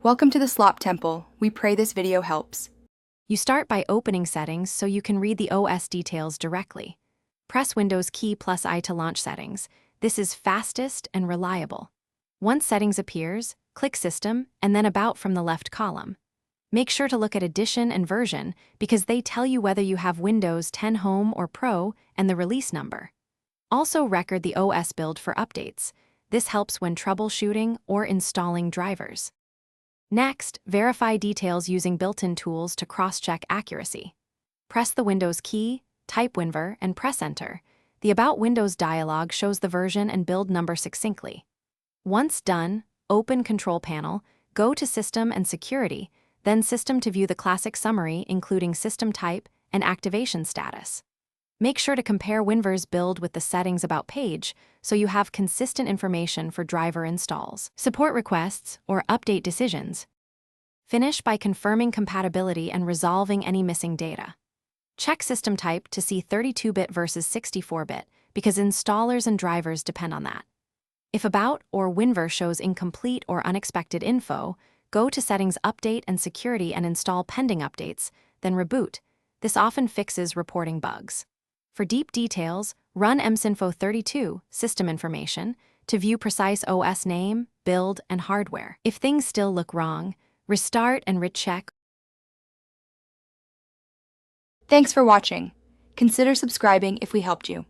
Welcome to the Slop Temple. We pray this video helps. You start by opening settings so you can read the OS details directly. Press Windows key plus I to launch settings. This is fastest and reliable. Once settings appears, click System and then About from the left column. Make sure to look at Edition and Version because they tell you whether you have Windows 10 Home or Pro and the release number. Also record the OS build for updates. This helps when troubleshooting or installing drivers. Next, verify details using built-in tools to cross-check accuracy. Press the Windows key, type WinVer, and press Enter. The About Windows dialog shows the version and build number succinctly. Once done, open Control Panel, go to System and Security, then System to view the classic summary including system type and activation status. Make sure to compare WinVer's build with the settings about page so you have consistent information for driver installs, support requests, or update decisions. Finish by confirming compatibility and resolving any missing data. Check system type to see 32-bit versus 64-bit because installers and drivers depend on that. If About or WinVer shows incomplete or unexpected info, go to Settings Update and Security and install pending updates, then reboot. This often fixes reporting bugs. For deep details, run msinfo32, System Information, to view precise OS name, build, and hardware. If things still look wrong, restart and recheck. Thanks for watching. Consider subscribing if we helped you.